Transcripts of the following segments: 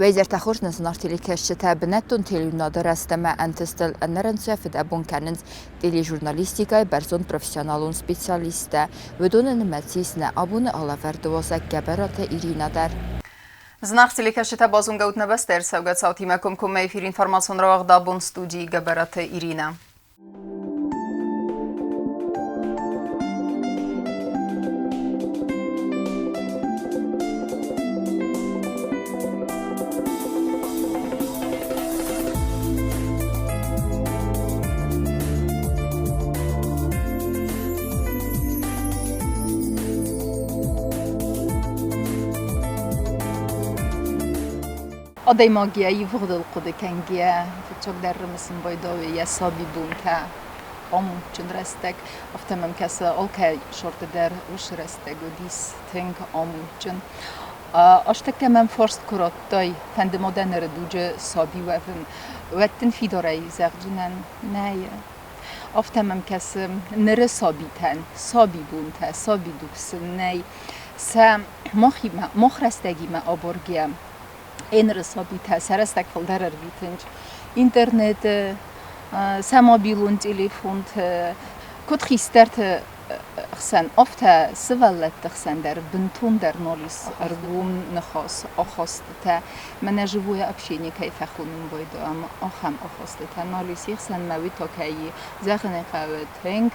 Weizert Achosnes nartili keşçete benettun telünada resteme entestel enerensöfed ebon kennens deli jurnalistika person profesyonalun spesialiste ve donen mecisne abune alaverdovozek geberate irinader. Znachcili keşçete bazun gautne bester sevgat sautime komkom efir informasyon ravaq da bon studi geberate Irina. Adej magiai vurdalqudi kengia çok derrimsin boydovi ya sabi bunka omçunrestek aftemem kasa olkay şorte der ushrestek udis think omçun ashtekemem forst kurottay tende modernere duje sabi wevin wettin fidorei zerginen neye aftemem kasa nere sabiten sabi bunta sabi duksin ney sa mohrestegi aborgiem Enre sabite serestek folderer vitinç internet samobilun telefon kutkhistert xsen ofta sivallet xsen der bentun der nolis argum nkhos okhostte من جویا ابشینی کیف خونم باید اما آخام آخسته تنالیس یخسن موید اوکی زخن قوت هنگ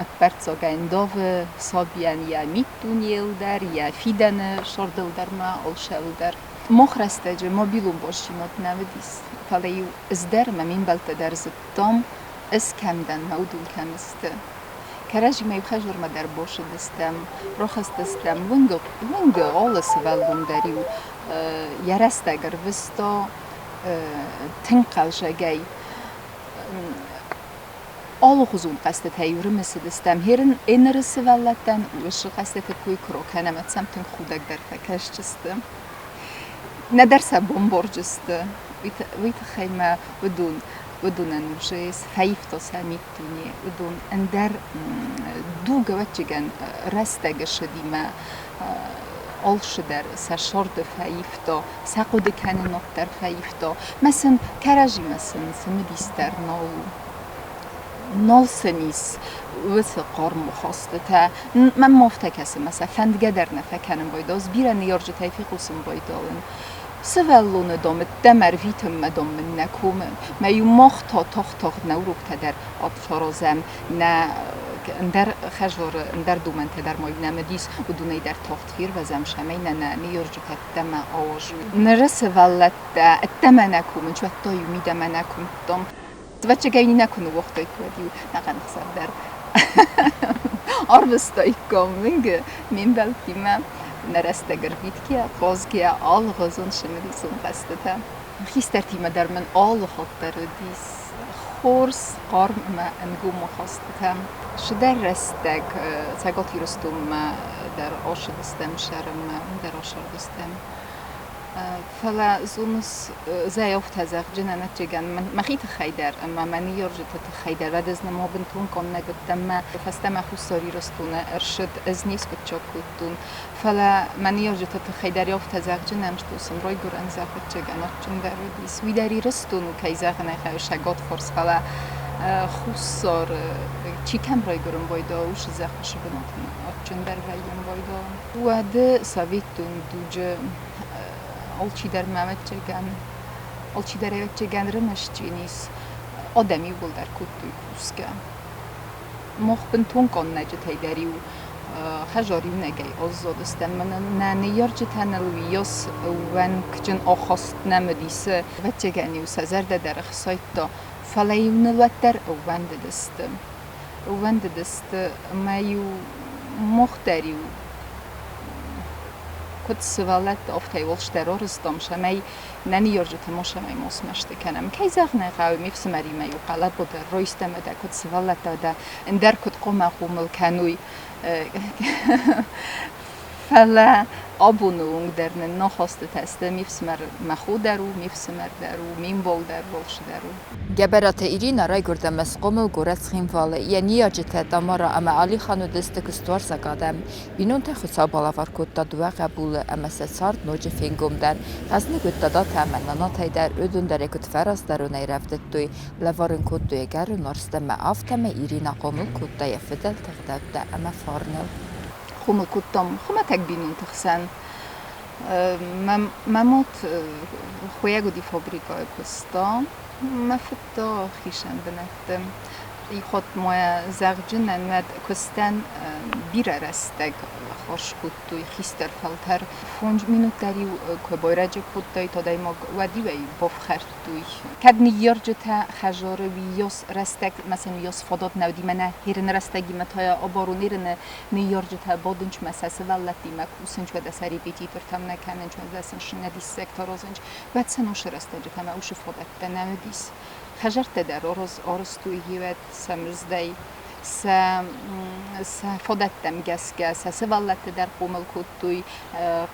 اکبرت زاگین داو سابیان یا میتونیل در یا فیدن شردل در ما آلشل در مخرسته موبیلون باشیمت نودیس فلیو از در من بلت در زدام از کمدن مودول کمسته کرجی می بخجور ما در باشه دستم رخصت دستم ونگ آلس ولدم دریو yarastagir visto tinqalshagay alğuzun qastet hayurmisi distem herin enerisi vallattan ush qastet kuy kro kanamatsam tin xudak der fakashchistim nadarsa bomborjist vit khayma بدون نوجس فايفتو ساميتوني بدون اندر دوغا واتجان راستاگش دیما آلشدر سشرد فایفتو سقود کنه نقطر فایفتو مثلا کراجی مثلا سمدیستر نال سنیس وث قرم خاسته من مفته کسی مثلا فندگه در نفکنم باید از بیرن یارج تایفیقوسم بایدالن سوالون دام دمر ویتم مدام من نکوم ما یو مختا تخت نوروکت در آبشارازم نه در خجور در دومنت در مای نمدیس و دونی در تخت خیر و زمشمی نه نیارجو دم آوج نرس ولت دم نکوم چو تا یومی دم نکوم دام بچه گینی نکنه وقتی کودیو نقن خسر در آربستای کم من بلکی من نرستگر بیت که خواست که آل غزون شمدی سون قصدته خیستر تیمه در من آل خود دیس خورس قارم ما انگو مخواستم شدر رستگ سگاتی رستم در آشد دستم شرم در آشد دستم فلا زونس زي أفت هذا جنا نتجن ما خيت خيدر أما مني يرجع تخيدر ردزنا ما بنتون كنا قدام فاستمع خساري رستونا أرشد أزنيس كتشكوتون فلا مني يرجع تخيدر يفت هذا جنا مش توصل راي جور أنزا كتشجن أرجن در رديس ويداري رستون وكيزا خنا خايش شجات فرس فلا خسار چی کم راي جورم بايدا وش زخش بناتنا أرجن در ويم بايدا وده سويتون دوجه آلچی در ممت چگن آلچی در ایت چگن رمش چینیس آدمی بود در کتوی کوسکه مخبن تون کن نجت هیدریو خجاریو نگی آزاد استم من ننیار جتن الویاس ون کجن آخست نمدیسه و چگنیو سزرده در خسایت دا فلیون الوت در اوند دست مایو مختریو كنت سوالات أفتي والش ترورستم شماي نني يرجع تماشى ماي مسمشت كنام كي زغنا قوي مفس مري ما يقلب بدر رويستم دا كنت سوالات دا اندر كنت قوم الكانوي فلا آبونونگ در نخواست تسته میفسمر مخود درو میفسمر درو میم بول در بولش درو. گبرات ایران رای گرده مسقوم و گورس خیمواله یعنی اجته دمارا اما علی خانو دست کستوار سگادم بینون تخصا بالاور کد دادو قبول اما سرد نوج فینگوم در خزنی گد دادا تمنا تای در ادون در کد فراز در اونای رفته توی لوارن کد دوی گر و نارسته افتم ایران قومل کد دای فدل تقدر اما فارنل. خوم کتم خوم تک بینون تخسن مموت خویه گودی فابریکای کستم مفتا خیشن بنتم ای خود مویا زغجنن مد کستن بیره رستگ خوش کد توی خیستر فلتر فونج مینوت داری که بایرج کد دای تا دای مگ ودی وی بفخرد توی کد نیارج تا خجار ویاس رستگ مثلا ویاس فادات نودی منه هرن رستگی متایا آبارونیرن نیارج تا بادنچ مساس ولتی مک وسنج و دسری بیتی ترتم نکنن چون دستش ندی سکتار ازنج بعد سنوش رستگ تا اوش فادات نودیس خجرت در آرز توی هیوت سمرزدی س فادتم گس ولت در قومل کد توی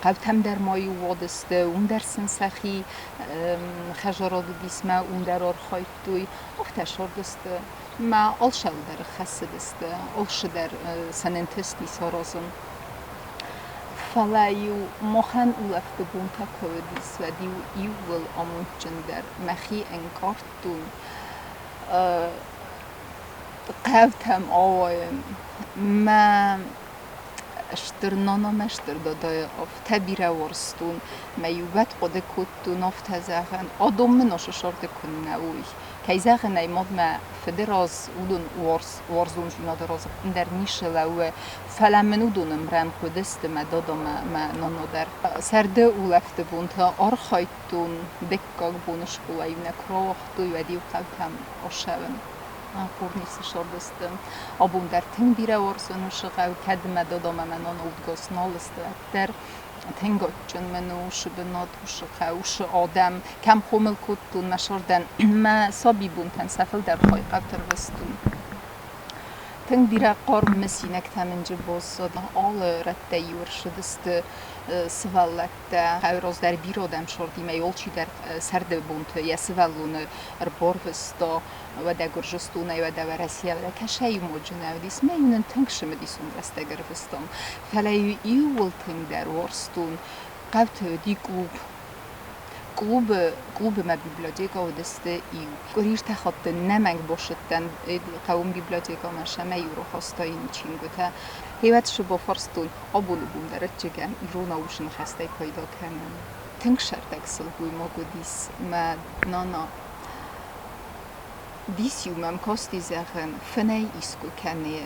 قوتم در مای وادست اون در سنسخی خجارات دیس ما اون در آر خواهد توی افتشار دست ما آلشل در خسته دست آلش در سننتستی سارازم فلایو مخن اولفت بون تا کودیس و دیو ایول آمونچن در مخی انکارتون قوتم آوایم ما اشتر نانا مشتر دادای آف تبیره ورستون میوبت قده کتون آف تزاغن آدم مناش شرط کن نوی که زاغن ایماد ما فدراز اودون ورزون جینا دراز در نیش لوه فلم من اودونم رن کدست ما دادم ما نانا در سرده اولفت بون تا آرخایتون دکاگ بونش قوی نکراختوی و دیو قوتم آشون قرنیس شردستم آبون در تنگ بیره ورزونش قو کدم دادم من آن اودگاس نالست در تنگات چون منو شبنات وش قوش آدم کم خومل کتون مشاردن ما سابی بون تن سفل در خواهی قبتر وستون تنگ بیره قارم مسینک تمنج باز آل رده ورشدست سوالت خیراز در بیرادم شردی میولچی در سرده بونت یا سوالون بارفستا و در گرجستونه و در ورسیه و در کشهی موجنه و دیس میونن تنگ شمه دیسون رسته گرفستم فلایو ایول تنگ در ورستون قوت دی کلوب ما بیبلیوتека و دسته ایو گریش تخاط نمنگ باشدن قوم بیبلیوتeka ما شما یورو خواستای نیچین گوته هیوتش با فرستون آبولو بوم درت جگن ایرونا وشن خسته پیدا کنن تنگ شرط اکسل بوی ما گودیس ما نانا دیس یومم کاستی زغن فنای ایسکو کنه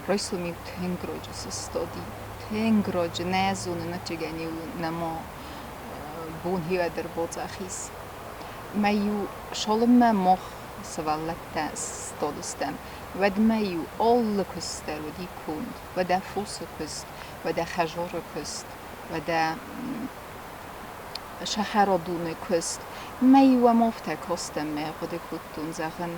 رایسو میو تنگ راجس استادی تنگ راج نزونه نتجگنی و نما بون هیو در بازخیس میو شالم مخ سوالت استادستم و میو آل کستر و دی کند و در فوس کست و در خجار کست و در شهر دونه کست میو مفته کستم می خود کتون زغن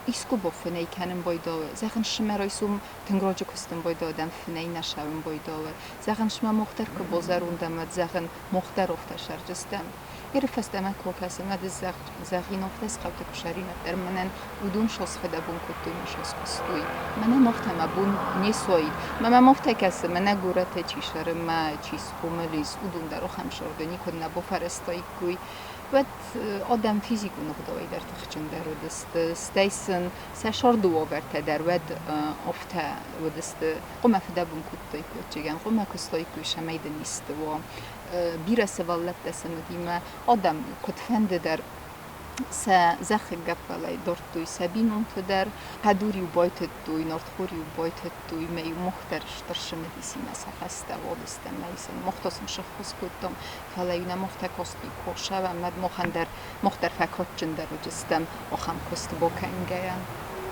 ایسکو با فنی کنم بایداوه زغن شما رایسوم تنگراج کستم بایدادم فنی نشوم بایداوه زغن شما مختر که بازاروندم زغن مختر افته شرجستم فستم کوکس مد زغین افتس قبل کشاری ندر منن ودون شاس خدا بون کتوی مشاس کستوی منن مفتم بون نیسوید ما مفته کس من گورت چیشر ما چیز کوملیس ودون درو خمشاردنی کن نبو فرستای کوی و آدم فیزیکو نقدای در تخچن در دست استیسن سشار دو آورده در ود افته و دست قم فدا بون کتوی کوچگن قم کستای کوی شمید نیست و بیره سوالت دستم دیمه آدم کتفند در زخ گفلای دارتوی سبینون تو در قدوری و بایت توی نارتخوری و بایت توی میو مخترش ترشم دیسی مسا خسته وادستم میسن مختصم شخص کتم فلایونه مختکاستی کوشه و مد مخندر مختر فکات جندر و جستم آخم کست با کنگیم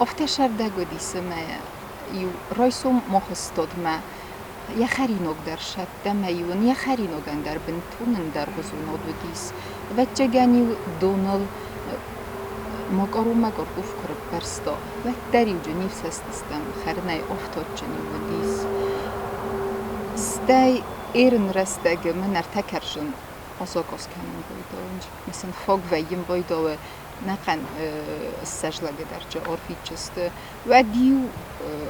افتشر دگو دیسم یو رایسوم مخستاد ما یه خرینوگ در شد میون یه خرینوگن در بنتونن در غزوناد و دیس و جگنی دونال مگارو گفت کرد برستا و دریو جنیف سستستم خرنای افتاد جنی و دیس دای ایرن رستگه من ارتکرشن آساکاس کنم باید مثلا فوق ویم باید نقن سجلگه در جا عرفی چسته و دیو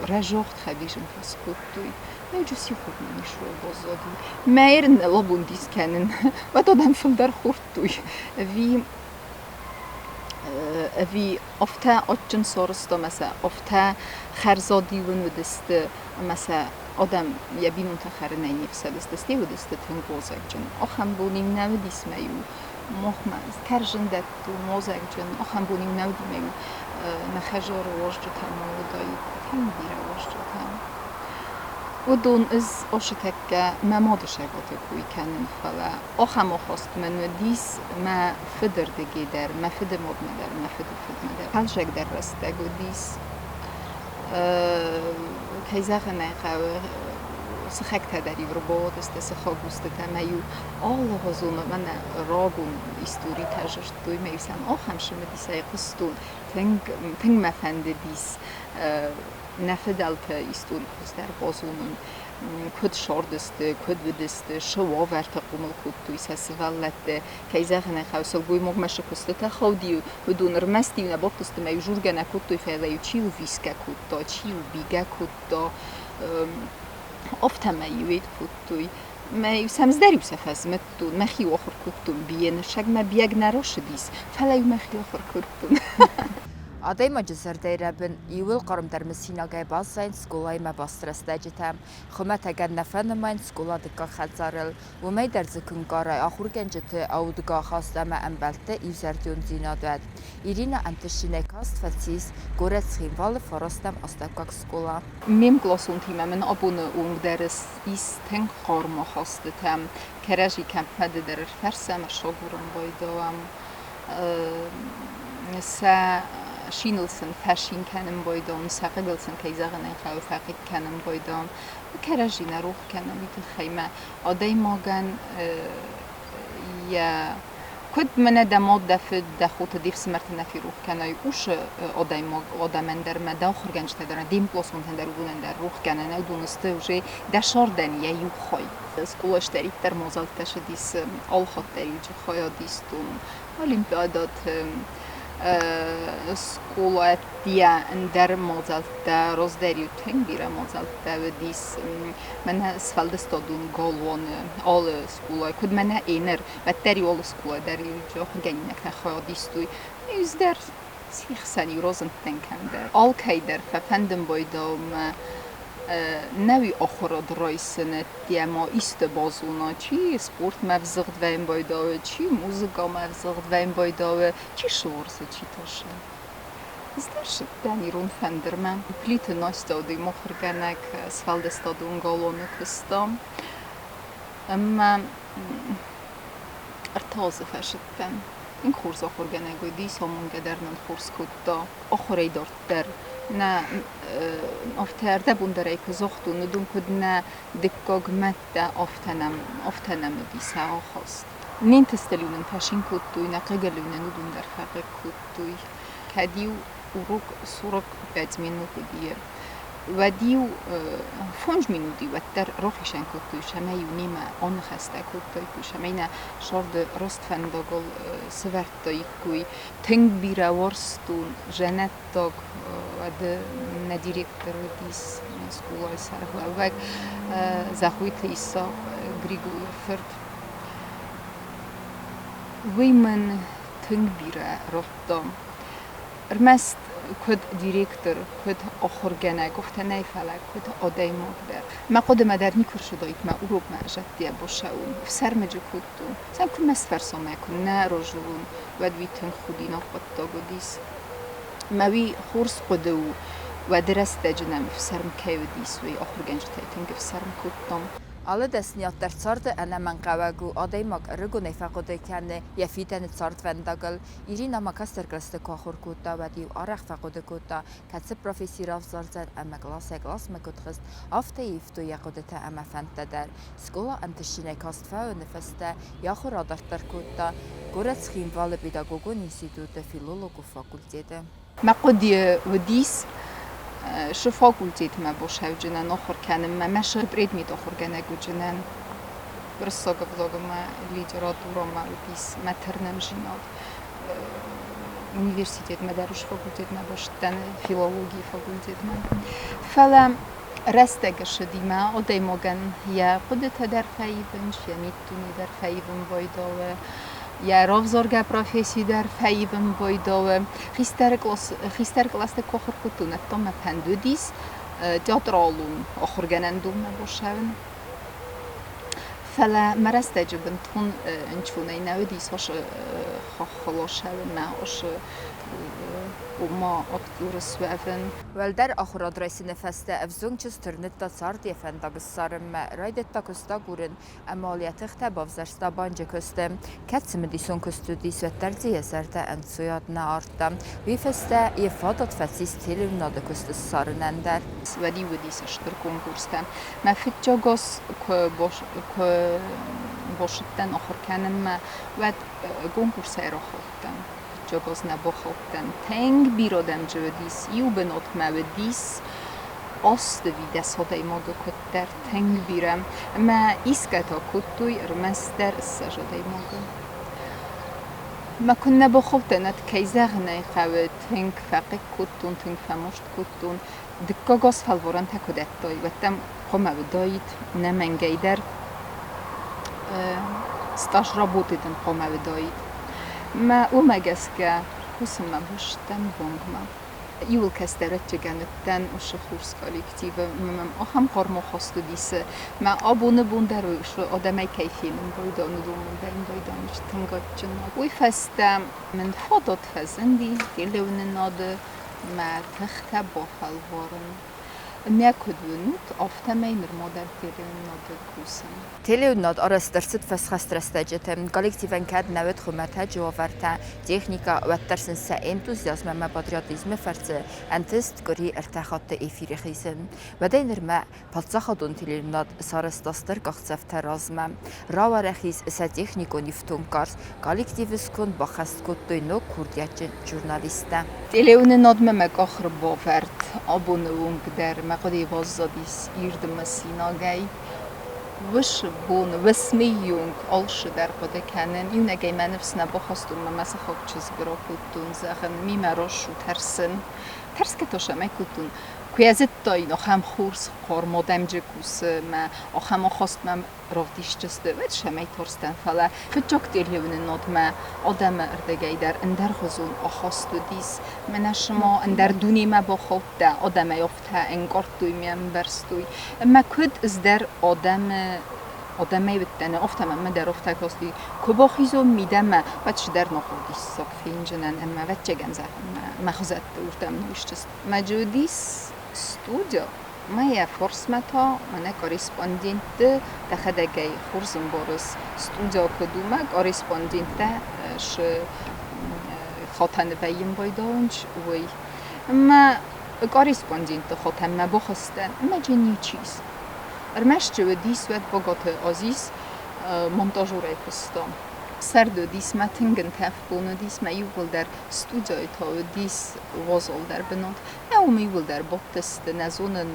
رجاخت خبیشن فسکوت دوی ما جوسی خود منیش رو بازادی مایر لابون دیس کنن و دادم فل در خورد دوی وی افتا آچن سارستا مثلا افتا خرزادی و دسته مثلا آدم یبینون تخره نینیفسه دسته و دسته تنگوزک جن آخم بونیم نودیس میو مخمز کرجن دت و موزک جن آخم بونیم نودی میو نخجار واش جتم و دایی تن بیره واش جتم و دون از آشکک مماد شگات کوی کنن خلا آخم آخست من و دیس ما فدر دگی در ما فدر مد مدر ما فدر مدر هل شک در رسته و دیس کیزاق نخواه سخک تداری رو بود است سخاق گوست تمیو آل غزون من راگون استوری تجربه دوی میسم آخم شما دیسای قستون تنگ مفند دیس نفدالت استوری خست در بازون کد شاردسته کد ودسته شوا ورت قومل کد توی سسوالت کیزاق نخواه سلگوی مغمش کسته تخودی و دونر مستی و نباقست میو جورگه نکد توی فعلیو چی و ویسکه کد دا چی و بیگه کد دا افتم میوید کدوی ما سمزدری بسفاز متون مخی آخر کدوم بیان شگ ما بیگ نراش دیس فلای مخی آخر کدوم Aday macazırda rabın yıl qarım der mesinaga bazayn skolay ma bastrasta jitam xümet agar nafanamayın skola dikka xazarıl و می در زکن کارای آخر گنجته آودگاه خواست اما انبلته ایزردیون زینادد ایرینا انتشینه کاست فسیس گورت خیموال فراستم استکاک سکولا میم کلاسون تیم من abone اون درس است تن خارما خواسته تم کرجی کمپ مده در فرسم شاگورم بایدام سا شینلسن فشین کنم بایدام ساقیلسن کیزاق نخواهی فقید کنم بایدام کرجی نروخ کنم ایت خیمه آدای ماگن یا کد من دماد دفت دخوت دیف سمرت نفی روح کنای اوش آدای ماگ آدمن در مدا آخر گنج تدارن دیم پلاسون تندر بودن در روح کنن او دونسته وجه دشاردن یا یو خای سکولش دارید در مازال تشدیس آل خود دارید جو خواهی دیستون اولیمپیادات سکولات دیا در مازالتا روز دریو تنگ بیره مازالتا و دیس من اسفال دستادون گالوان آل سکولای کد من اینر و دری آل سکولای دری جو خنگی نکته خواهی دیستوی ایز در سیخ سنی روزن تنکن در آل که در ففندم بایدام نوی آخراد رایسنت دیما ایست بازونا چی سپورت مفزغد و این بایداوه چی موزیکا مفزغد و این بایداوه چی شورسه چی تاشه از در شد دنیرون فندرمم پلیت ناستا و دی مخرگنک اسفال دستادون گالونه کستم اما ارتازه فشدتم این خورز آخرگنک و دی سامون گدرنن خورز کتا آخری دارد در نه افترده بوندره که زختو ندون کد نه دکاگ مده افتنم دیسه آخاست نین تستلیونن پشین کد توی نه قگلیونن ندون در فقه کد توی که دیو اروک سورک 5 minute دیه و دیو 5 minute و در روحشن کد توی شما یونیم آن خسته کد توی شما اینه شارد راست فنداگل سورت توی کوی تنگ بیره ورستون جنت داگ و ده ندیرکتر دیس سکولای سرهلاوک زخویت ایسا گریگوی فرد وی من تنگ بیره رفتم ارمست کد دیرکتر کد آخرگنه گفته نیفلک کد آدای مقدر ما قدم در نیکر شدایت ما اروب ما جدیه باشه اون سرمجه کدتون سم کن مست فرسامه کن نه رجون و دوی تنگ خودی نخواد داگو دیس ماوی خورس قدو و درست دجنم فسرم کیو دیسوی آخر گنج تایتنگ فسرم کدتم Alle desniat der Zarte ene manqawagu aday mag rego nefaqode kenne yafiten Zart vendagel irina makaster glaste kochor kota wadi arach faqode kota katse professor afzarzen ama glas mekotrist afte ifto yakodeta ama fantader skola antishine kastfa nefeste yaxor adartar kota gorets khimval pedagogon institute filologu fakultete ما قد وديس şu fakultetime boşavcınan oxur kənim mə məşğ predmet oxur gənə gücünən Brısogavlogma literaturama pis maternem jinod Üniversitetme dəruş fakultetme başdan filologiya fakultetme فلم رستگ شدیم آدم مگن یا خودت در فیبن شمیتونی در فیبن بایداوه یا رافزارگ پروفسی در فیبن بایداوه خیستر کلاس کوخر کتونه تام پندودیس تئاترالون آخر گنندوم باشن فلا مرستجبن تون انچونه نودیس هاش خلاصه ما هاش وما أكثر سوافن Welder achor adresi nefeste evzungçız tırnıtta sardiye fendag sarım raydetta kusta gurun amaliyatı tabavzarsta bence köstem katsımı dison kustu disvetterzi yeserte ensuyadna arttam vi feste ifadat fasis televnadı kustu sarın ender ولی ودیس اشتر کنکورستم ما فیت جاگاس که باشدن آخر کنن ما ود کنکورس را خودم جاگاس نبا خودم تنگ بیرادم جودیس یو بنات ما ودیس است ویدس هدای ما گکتر تنگ بیرم ما ایسکتا کتوی رمستر سجادای ما ما كنا بخوتنا كيزاغنا قاوت تنك فقك كتون تنك فمشت كتون دكاغاس فالوران تكودتاي وتم قما بدايت نمن جيدر ستاش رابوتدن قما بدايت ما وما جسكا كسما بشتن بونغما يول كسترت جنتن وشخورس كوليكتيف مم أهم قرم خاصة ديس ما أبون بوندر وش آدمای کیفی من باید ندوم بریم باید آنش تنگات جناب وی فستم من فادات فزندی دیلون ناده ما تخت بافل وارن نکدونت آفتمای نرمادر دیلون ناده کوسن Televnad arastırsıt fesxastrestecetem kolektiven kad nawet xumata jovarta texnika ve tersinse entuziyazm ve patriotizm ferse entist gori ertaxatte efiri xizin ve denirme paltsaxadun televnad sarastastır qaxtsefterazma ravarexiz se texniko niftunkars kolektiviskun baxast kuttoyno kurdiyacın jurnaliste دیلون ناد مم کاخر باورد آبونوونگ در مقدی وازدیس ایردم سیناگی وش بون وسمیونگ آلش در قد کنن یون اگه من نفس نباخستم من مثلا خوب چیز برا کتون زخن می مراش و ترس که تاشه می کتون کویزت دایی نخم خورس قرمادم جکوس ما آخم آخست من رفتیش جسته و شمی ترستن فلا فجاک دیلیون ناد ما آدم اردگی در اندر خزون آخست دیس من شما اندر دونی ما با خود ده آدم یافته انگار توی میم برستوی ما کد از در آدمی بتنه افتم من در افته کاستی کباخیزو میدم و چه در نخوردی ساق فینجنن اما و چه گنزه مخزت ورتم نوشتست مجودیس studio moja forsmata ona korespondente تخدجي خرزن بورس studio كدوما korespondente ش خاطن بيم بايدانج وي ما korespondente خاطن ما بخستن ما جني چیز ارمش جودیس ود بگات عزیز montażurę postom. Serdo dis ma tingen tefbonu dis ma jubel der studio to dis wozol der benot. Ja mi jubel der bottest nazonen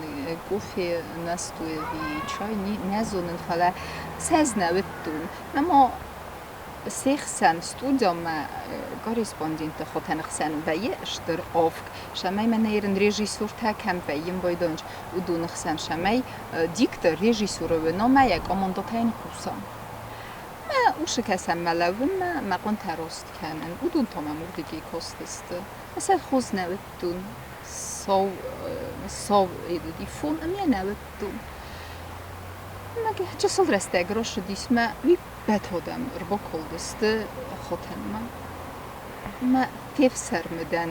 gofe nastu vi chayni nazonen fala sezna vettun. Ama سيخسن ستوديو ما كوريسبوندينت خوتن خسن بيه اشتر اوفك شماي من يرن ريجيسور تا كم بيم بايدونج ودون خسن شماي ديكتر ريجيسور ونو ما يك اموندوتين قوسا ما وش كسم ملون ما قنت راست كانن ودون تمام مردگي كوستست مثلا خوز نوتون سو دي فون امي نوتون مگه چه سال رسته گروش دیس ما وی بتودم ربا کلدسته خوتن ما تیف سرمدن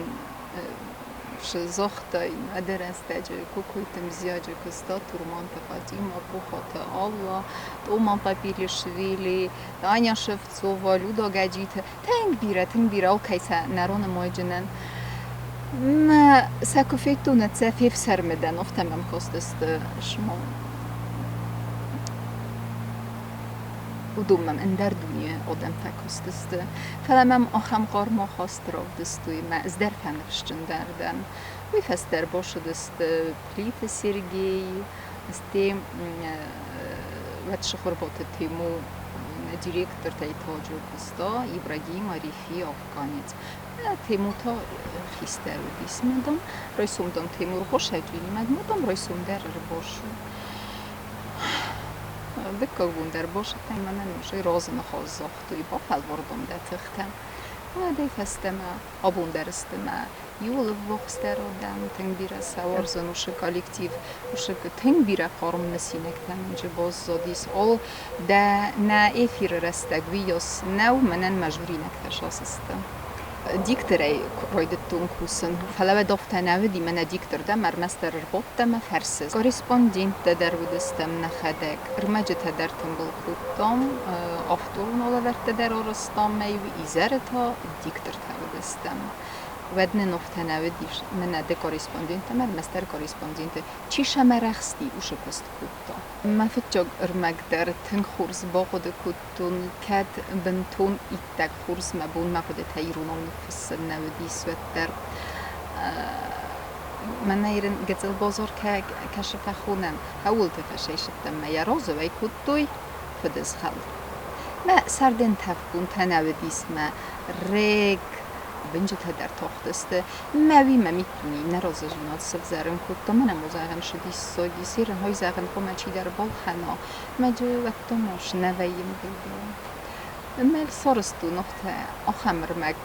شزاختای مدر استجه کوکویتم زیاجه کستا تورمان تقاطی ما بخوات الله دومان پاپیلی شویلی دانیا شفت سوالو دا گجیت تنگ بیره او کیسا نرون مایجنن ما ساکوفیتو نتسافیف سرمدن افتم هم کستست شما ودومم اندر دنیا آدم تکستسته فلمم آخم قارما خواست را دستوی ما از در تنرشتن دردن ويفستر بوش دست بليت سيرجي استي واتشخر بوت تيمو ديريكتور تايتاجو كستا إبراهيم عريفي أفغانيت تيمو تا خيستر وديسمدم رئيسومدم تيمور خوش هجويني مدمدم رئيسوم در باشو دكا وندر باش تيمانا نمشي رازن خازاخت ويبا فالوردم ده تختم وده فستما أبون درستما يول وقستر آدم تنگ بیره سوار زنوش کالکتیو وش تنگ بیره قارم نسینک تمنج باز زادیس آل ده نه ایفیر رستگوی یاس نو منن مجبورینک تشاس استم دیکتره رویدتون کوسن فلو دافته نودی من دیکتر ده مرمستر رباطتم فرسز کارسپاندینت در ودستم نخدک رمجت در تنبل خودتام افتون آلورت در آرستام میو ایزرتا دیکتر تودستم ودن نفته نودیش من ده کارسپاندینت مرمستر کارسپاندینت چی شما رخصتی اوش پست کودتا ما فتجاگ ارمک در تنگ خورز باقود کودتون کد بنتون ایتک خورز مبون مقود تایرونام نفس نودیس و در من نیرن گزل بازار که کشف خونم هول تفشیشتم ما یرازو وی کودتوی فدز خل ما سردن تفکون تنودیس ما ریگ بنجت در تاخت است موی میتونی نراز جنات سف زرن کود من مزاحم شدی ساگی سیرن های زغن قم چی در بال خنا مجو وقت ماش نویم بودم مل سرستو نقطه آخمر مگ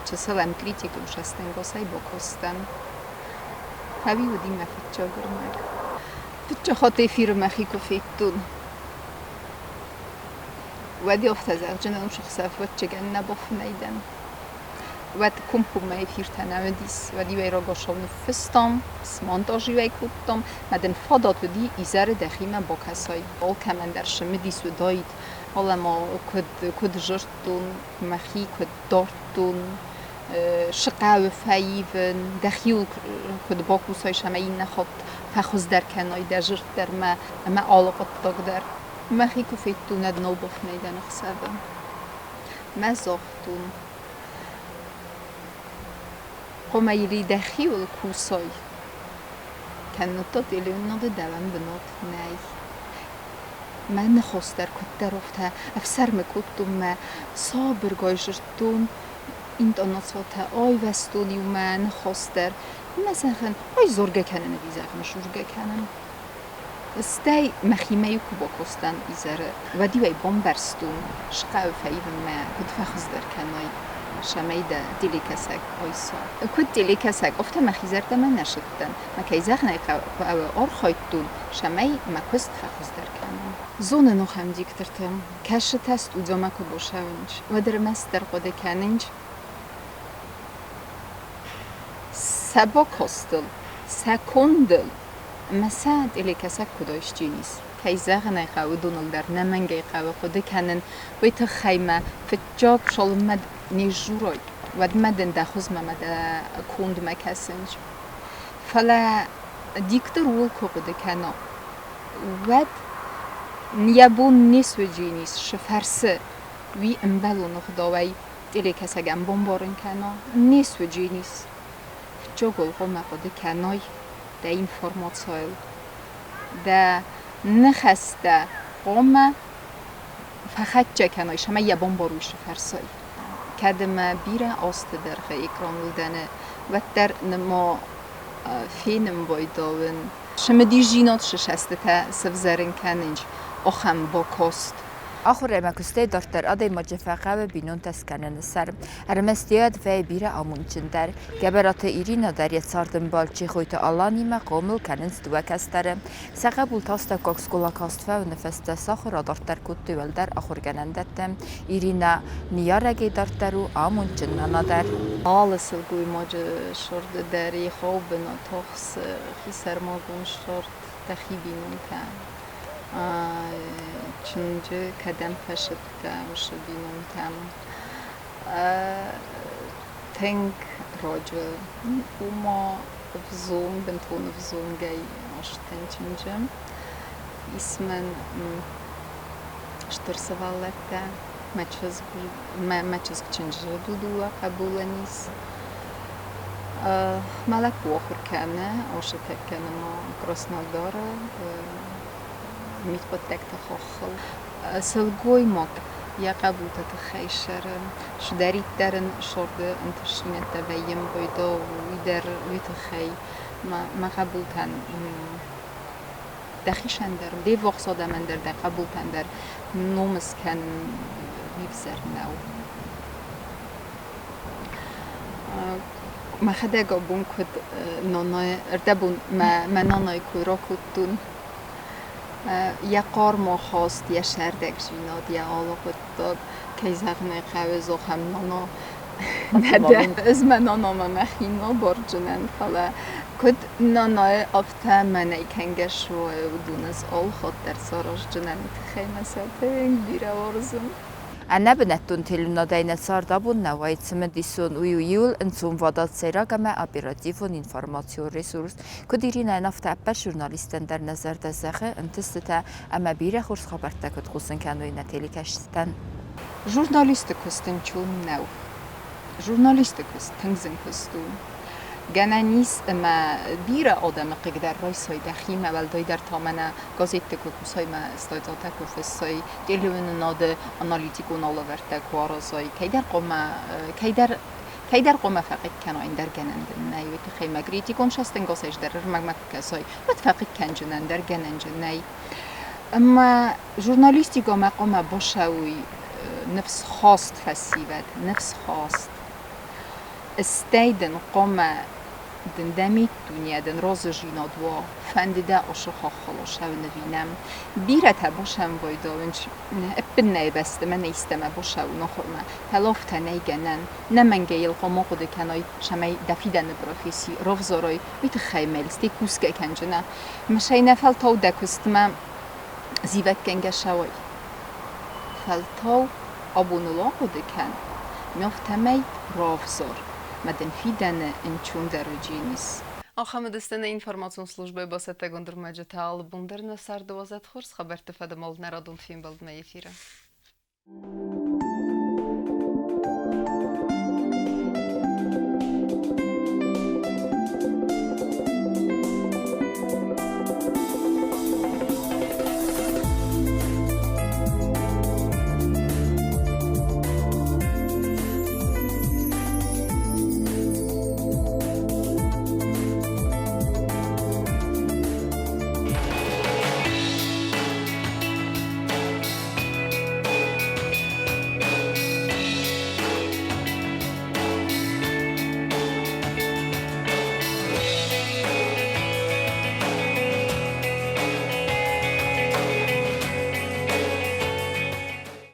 چه سلام کریتیکم شستن گسای بکستن هوی ودی مفتجا گرمگ فتجا خاطی فیر مخی کفیتون ودی افتزر جنان شخصف و چگن نباف نیدن ود کمپومه فیرتنه دیس ودی وی را گاشال نفستم سمانتاجی وی کودتم مدن فادات ودی ایزر دخیمه با کسای بال کمن در شمه دیس و داید حالا ما کد جرتون مخی کد دارتون شقاو فایون دخیل کد باکوسای شمه این نخواد فخوز در کنای در جرت در ما آلقات داگ در مخی کفیتون اد نو باف نیدن اخسابم ما زاختون قميري دخي والكوساي كانت تطيلي ونضي دوام بنات ناي ما نخستر كنت رفتها افسر مكتم ما صابر جايشتون انت نصوتها آی وستونی و من خستر مثلا آی زرگه کنن بیزاق مشورگه کنن استی مخیمه یکو با کستن بیزاره و دیوی بامبرستون شقاو فایو ما کد فخز در کنای شمای ده دیلی کسک آیسا کد دیلی کسک افته مخیزر ده من نشدن مکی زخنه او خایتون شمای مکست فخز در کنن زون نخم دیکترتم کشت است و زمکو باشونج و در مست در قده کننج سبا کستل سکندل مسا دیلی کسک کدایش جینیس که زغنه قاو دونل در نمنگه قاو خود کنن وی تا خیمه فتجاگ شالمد نیجورای ود مدن ده خوز ممد کند مکسنج فلا دیکتر ول کده کنا ود نیابون نیس و جینیس شفرسه وی امبلو نخداوی دیلی کسگم بمبارن کنا نیس و جینیس جوگل قوم قده کنای ده اینفورماتسایل ده نخسته قوم فقط چه کنای شما یه بمباروش فرسای کدم بیره آست در خیلی اکران بودنه و در نما فینم بایداون شما دی جینات ششسته تا سفزرن کننج آخم با کاست آخر مکسته دارتر آدی مجفقه و بینون تسکنن سر ارمستیاد و بیره آمونچندر گبرات ایرینا در یه ساردن بالچی خویت آلانی مقامل کننز دو کستره سقه بول تاستا کاکسکولا کاستفه و نفسته ساخر دارتر کد دوال در آخر گنندتم ایرینا نیارگی دارتر و آمونچننا در آلسل گوی ماجه شرد داری خواب بنا تاخس خی سرماگون شرد تخی بینون کن چنجه کدم فشد وش بینون تم تنگ راجل اوما افزون بنتون افزون گی آشتن چنجم اسمن اشتر سوالته مچز چنجه دودولا قبول نیست ملك بوخر کنه آشه تکنه ما کراسنالداره میت بتک تخخل سلگوی ما یا قبول تخیشر شداری درن شرده انتشینه تبیم بیدا و در ویتخی ما قبول تن دخیشن در دی وقت من در قبول تن در نومس کن میبزر نو ما خدا گابون کد نانای اردبون ما نانای کورا کدتون یا قار ما خواست یا شردک جیناد یا آلا قداب که زغنه قوز و خم نانا نده از من نانا ما مخینا برجنن فلا کد نانای افتا من ایکنگش و دونز آل خود در ساراش جنن تخیمه ساتنگ بیره ورزم Anna benettun telunadayna sardabun navaytsime disun uyuyul insum vadat seragame operativ und information resurs kudirina nafta apper jurnalisten der nazar da zaxe intistete ama bire khurs khabarta kut khusun kanoyna telikashtan Jurnaliste kustin çun nav. Jurnaliste kust tengzin kustu. Genanis ama bira odam qigdar roysoy dakhima vel doydar tamana gazette kutusay ma stayzata kufsay televizyon nade analitikun alaverta kuarasoy kayder qoma faqit kana indar genenden nay ve khayma kritikon shasten gosej der magmak kasay vet faqit kanjunan der genenjen nay ama jurnalistiga maqama boshawi نفس خاص فسيبات نفس خاص استيدن قوما دندمي دنيا دن روزجينا دوا فنددا اشخا خلاص و نوینم بیرت باشم وایداونج ابن بست من استما باشه و نخورم تلافت نیگنن نمن گیل قما قد کنای شمای دفیدن پروفیسی رفزارای میت خیمل ستی کوسکه کنجنا مشای نفل تاو دکستم زیوت کنگه شوی فلتاو abonnelan kan میافتمی رافزار مدن فیدن انچون درجینیس. آخه دستن information служби басete gondrmađeta al bunderna sar 20 хурс хабарте федемол нарадун фим балд на ефира.